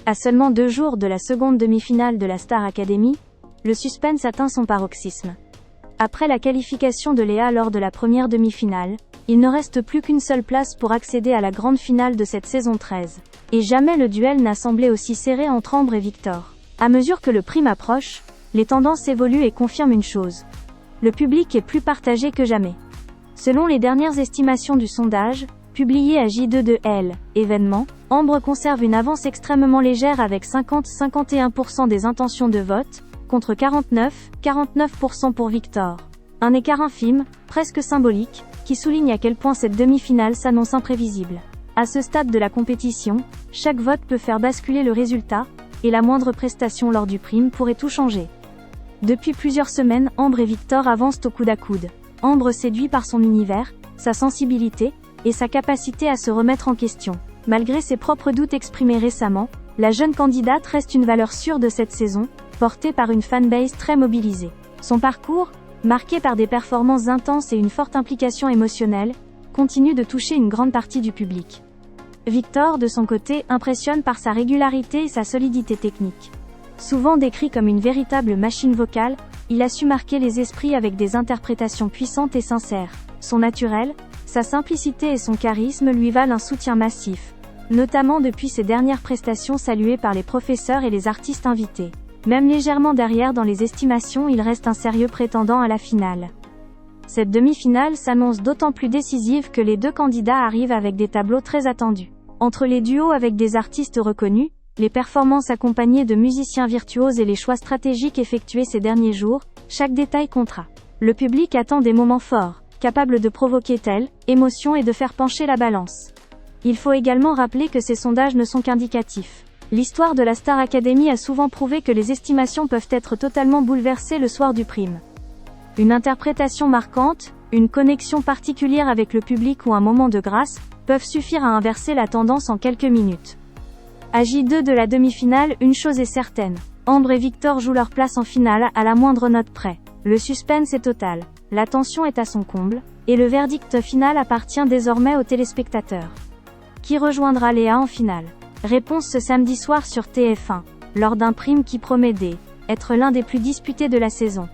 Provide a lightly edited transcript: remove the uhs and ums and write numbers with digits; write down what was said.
À seulement 2 jours de la seconde demi-finale de la Star Academy, le suspense atteint son paroxysme. Après la qualification de Léa lors de la première demi-finale, il ne reste plus qu'une seule place pour accéder à la grande finale de cette saison 13. Et jamais le duel n'a semblé aussi serré entre Ambre et Victor. À mesure que le prime approche, les tendances évoluent et confirment une chose. Le public est plus partagé que jamais. Selon les dernières estimations du sondage, publié à J2 événement, Ambre conserve une avance extrêmement légère avec 50-51% des intentions de vote, contre 49% pour Victor. Un écart infime, presque symbolique, qui souligne à quel point cette demi-finale s'annonce imprévisible. À ce stade de la compétition, chaque vote peut faire basculer le résultat, et la moindre prestation lors du prime pourrait tout changer. Depuis plusieurs semaines, Ambre et Victor avancent au coude à coude. Ambre séduit par son univers, sa sensibilité, et sa capacité à se remettre en question. Malgré ses propres doutes exprimés récemment, la jeune candidate reste une valeur sûre de cette saison, portée par une fanbase très mobilisée. Son parcours, marqué par des performances intenses et une forte implication émotionnelle, continue de toucher une grande partie du public. Victor, de son côté, impressionne par sa régularité et sa solidité technique. Souvent décrit comme une véritable machine vocale, il a su marquer les esprits avec des interprétations puissantes et sincères. Son naturel, sa simplicité et son charisme lui valent un soutien massif, notamment depuis ses dernières prestations saluées par les professeurs et les artistes invités. Même légèrement derrière dans les estimations, il reste un sérieux prétendant à la finale. Cette demi-finale s'annonce d'autant plus décisive que les deux candidats arrivent avec des tableaux très attendus. Entre les duos avec des artistes reconnus, les performances accompagnées de musiciens virtuoses et les choix stratégiques effectués ces derniers jours, chaque détail comptera. Le public attend des moments forts, capables de provoquer telle émotion et de faire pencher la balance. Il faut également rappeler que ces sondages ne sont qu'indicatifs. L'histoire de la Star Academy a souvent prouvé que les estimations peuvent être totalement bouleversées le soir du prime. Une interprétation marquante, une connexion particulière avec le public ou un moment de grâce, peuvent suffire à inverser la tendance en quelques minutes. À J2 de la demi-finale, une chose est certaine. Ambre et Victor jouent leur place en finale à la moindre note près. Le suspense est total, la tension est à son comble, et le verdict final appartient désormais aux téléspectateurs. Qui rejoindra Léa en finale? Réponse ce samedi soir sur TF1, lors d'un prime qui promet d'être l'un des plus disputés de la saison.